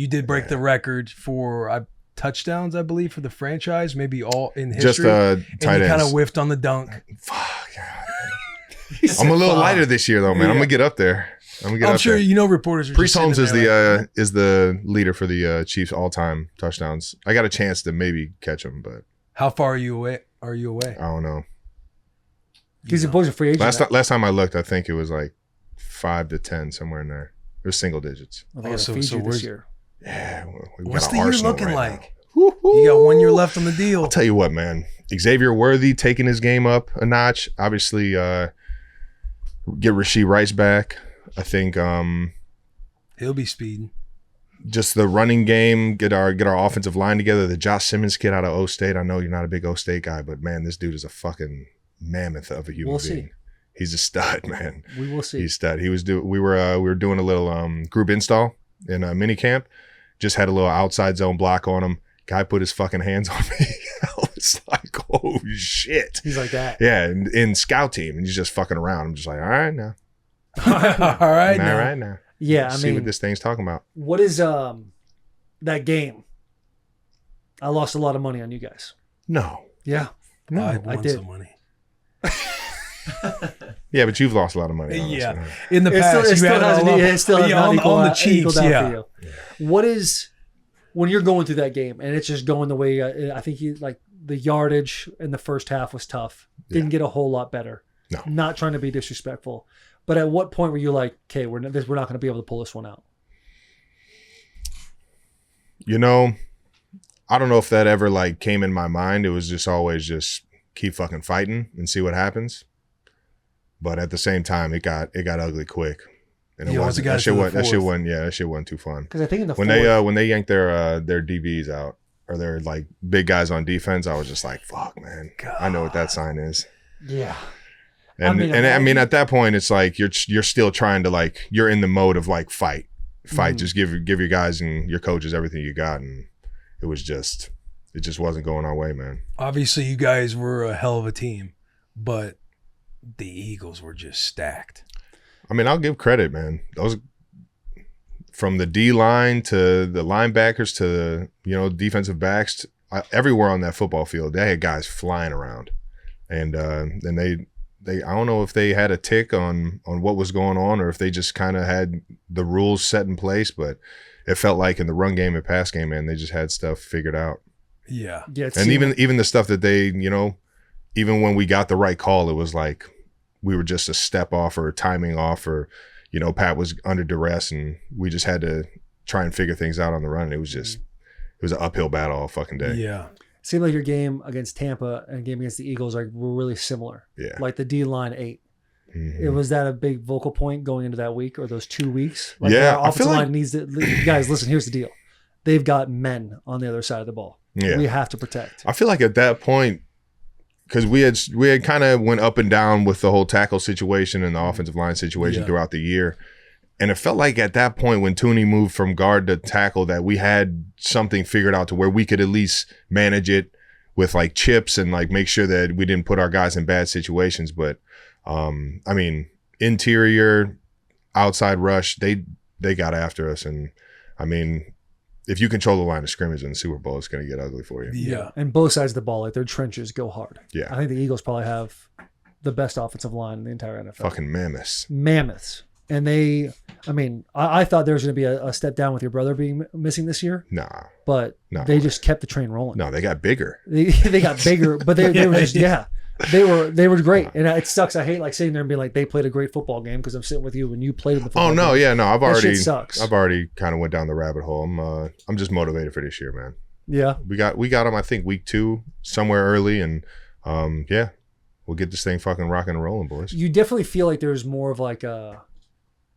You did break the record for touchdowns, I believe, for the franchise, maybe all in history. Just tight ends. Kind of whiffed on the dunk. Fuck. I'm a little lighter this year, though, man. I'm gonna get up there. I'm sure reporters are Priest Holmes is the leader for the Chiefs all-time touchdowns. I got a chance to maybe catch him, but how far are you away? I don't know. Because the boys are free agent. Last time I looked, I think it was like 5 to 10, somewhere in there. It was single digits. So this year. Yeah. What's the year looking like? You got 1 year left on the deal. I'll tell you what, man. Xavier Worthy taking his game up a notch. Obviously, get Rashee Rice back. I think he'll be speeding. Just the running game, get our offensive line together. The Josh Simmons kid out of O State. I know you're not a big O State guy, but man, this dude is a fucking mammoth of a human being. See. He's a stud, man. We will see. He's a stud. We were doing a little group install in a mini camp. Just had a little outside zone block on him. Guy put his fucking hands on me. I was like, oh shit. He's like that. Yeah, in scout team, and he's just fucking around. I'm just like, all right now. All right now. Yeah, Let's see what this thing's talking about. What is that game? I lost a lot of money on you guys. No. Yeah. No, I won some money. Yeah, but you've lost a lot of money. Yeah. In the past, it still has not on the Chiefs. Yeah. For you. What is when you're going through that game and it's just going the way I think you like the yardage in the first half was tough. Didn't get a whole lot better. No. Not trying to be disrespectful. But at what point were you like, okay, we're not going to be able to pull this one out? You know, I don't know if that ever like came in my mind. It was just always just keep fucking fighting and see what happens. But at the same time, it got ugly quick, and that shit wasn't too fun. Because I think in the when they yanked their DBs out or their like big guys on defense, I was just like, fuck, man, God. I know what that sign is. Yeah. And I mean, at that point, it's like you're still trying to like you're in the mode of like fight. Just give your guys and your coaches everything you got, and it just wasn't going our way, man. Obviously, you guys were a hell of a team, but the Eagles were just stacked. I mean, I'll give credit, man. Those from the D line to the linebackers to the defensive backs, everywhere on that football field, they had guys flying around, and they I don't know if they had a tick on what was going on or if they just kind of had the rules set in place, but it felt like in the run game and pass game, man, they just had stuff figured out. Yeah. And even the stuff that they, even when we got the right call, it was like we were just a step off or timing off or, Pat was under duress and we just had to try and figure things out on the run. It was an uphill battle all fucking day. Yeah. It seemed like your game against Tampa and game against the Eagles were really similar. Yeah. Like the D-line ate. Mm-hmm. Was that a big vocal point going into that week or those 2 weeks? Like yeah. Our offensive line needs to, guys, listen, here's the deal. They've got men on the other side of the ball. Yeah. We have to protect. I feel like at that point, because we had kind of went up and down with the whole tackle situation and the offensive line situation throughout the year. And it felt like at that point when Tooney moved from guard to tackle that we had something figured out to where we could at least manage it with like chips and like make sure that we didn't put our guys in bad situations. But I mean, interior, outside rush, they got after us. And I mean, if you control the line of scrimmage in the Super Bowl, it's going to get ugly for you. Yeah. And both sides of the ball, like their trenches go hard. Yeah. I think the Eagles probably have the best offensive line in the entire NFL. Fucking mammoths. And I thought there was going to be a step down with your brother being missing this year. Nah. But they just kept the train rolling. No, they got bigger. They got bigger, but they were just, they were great. And it sucks. I hate like sitting there and being like, they played a great football game because I'm sitting with you and you played in the football game. Oh, no. Yeah, no. I've already kind of went down the rabbit hole. I'm just motivated for this year, man. Yeah. We got them, I think, week 2, somewhere early. And we'll get this thing fucking rocking and rolling, boys. You definitely feel like there's more of like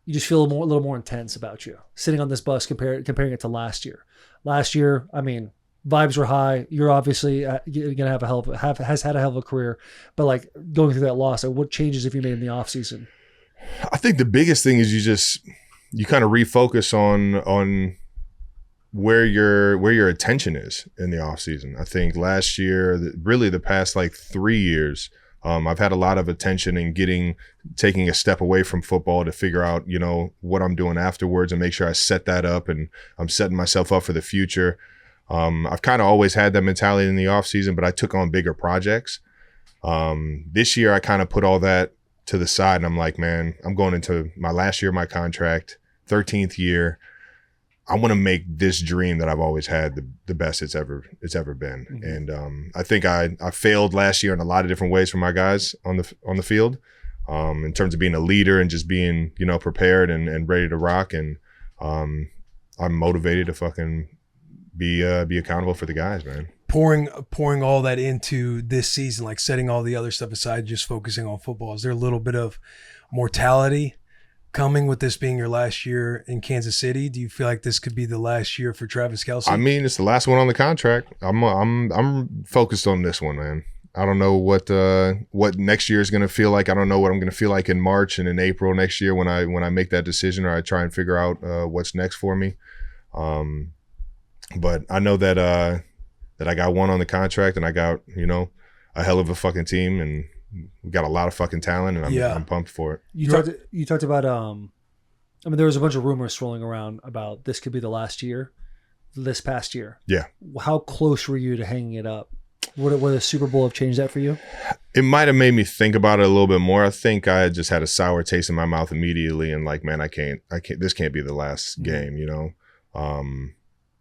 you just feel a little more intense about you sitting on this bus comparing it to last year. Last year, I mean, vibes were high. You're obviously going to have has had a hell of a career, but like going through that loss, like what changes have you made in the off season? I think the biggest thing is you kind of refocus on where your attention is in the off season. I think last year, really the past like 3 years, I've had a lot of attention in taking a step away from football to figure out, you know, what I'm doing afterwards and make sure I set that up and I'm setting myself up for the future. I've kind of always had that mentality in the off season, but I took on bigger projects. This year I kind of put all that to the side and I'm like, man, I'm going into my last year of my contract, 13th year. I want to make this dream that I've always had the best it's ever been. Mm-hmm. And I think I failed last year in a lot of different ways for my guys on the field, in terms of being a leader and just being, you know, prepared and ready to rock. And I'm motivated to fucking be accountable for the guys, man. Pouring all that into this season, like setting all the other stuff aside, just focusing on football. Is there a little bit of mortality coming with this being your last year in Kansas City? Do you feel like this could be the last year for Travis Kelce? I mean, it's the last one on the contract. I'm focused on this one, man. I don't know what next year is going to feel like. I don't know what I'm going to feel like in March and in April next year when I make that decision or I try and figure out what's next for me. But I know that I got one on the contract and I got, you know, a hell of a fucking team and we got a lot of fucking talent and I'm pumped for it. You talked about I mean, there was a bunch of rumors swirling around about this could be the last year, this past year. Yeah. How close were you to hanging it up? Would the Super Bowl have changed that for you? It might have made me think about it a little bit more. I think I just had a sour taste in my mouth immediately and like, man, I can't, this can't be the last game, you know?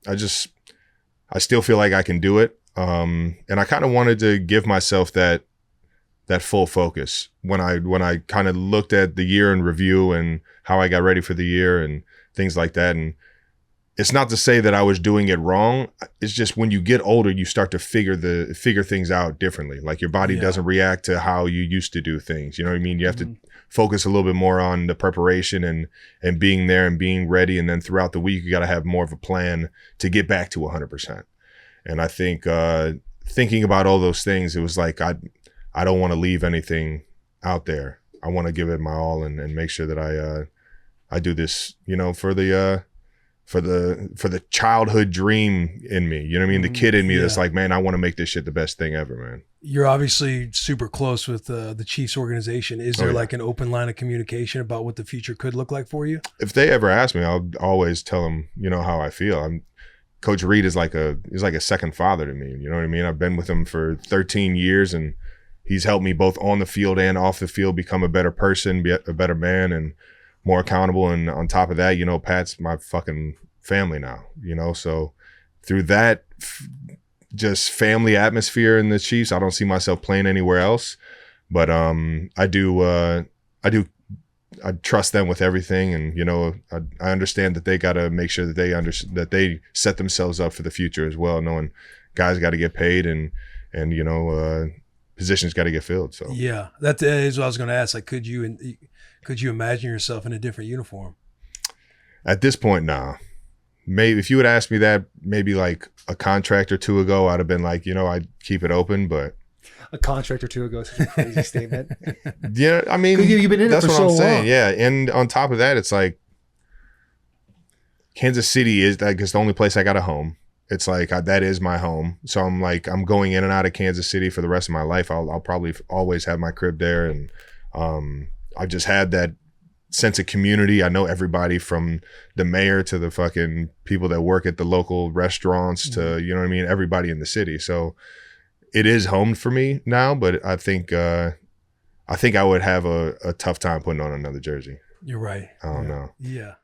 I still feel like I can do it. And I kind of wanted to give myself that full focus when I kind of looked at the year in review and how I got ready for the year and things like that. And it's not to say that I was doing it wrong. It's just when you get older, you start to figure things out differently. Like your body doesn't react to how you used to do things. You know what I mean? You have to focus a little bit more on the preparation and being there and being ready. And then throughout the week, you got to have more of a plan to get back to 100%. And I think thinking about all those things, it was like I don't want to leave anything out there. I want to give it my all and make sure that I do this, you know, for the childhood dream in me. You know what I mean? The kid in me that's like, man, I want to make this shit the best thing ever, man. You're obviously super close with the Chiefs organization. Is there like an open line of communication about what the future could look like for you? If they ever ask me, I'll always tell them, you know, how I feel. Coach Reed is like a second father to me. You know what I mean? I've been with him for 13 years and he's helped me both on the field and off the field become a better person, be a better man and more accountable. And on top of that, you know, Pat's my fucking family now, you know? So through that just family atmosphere in the Chiefs, I don't see myself playing anywhere else. But I trust them with everything, and you know, I understand that they got to make sure that they set themselves up for the future as well, knowing guys got to get paid and you know, positions got to get filled. So yeah, that is what I was going to ask. Like, could you imagine yourself in a different uniform? At this point, nah. Maybe if you would ask me that maybe like a contract or two ago, I'd have been like, you know, I'd keep it open, but. A contract or two ago is a crazy statement. Yeah, I mean, you've been in that's it for what so I'm saying. long. Yeah, and on top of that, it's like Kansas City is like it's the only place I got a home. It's like that is my home. So I'm going in and out of Kansas City for the rest of my life. I'll probably always have my crib there, and I've just had that sense of community. I know everybody from the mayor to the fucking people that work at the local restaurants to, you know what I mean, everybody in the city. So it is home for me now, but I think I would have a tough time putting on another jersey. You're right. I don't know. Yeah.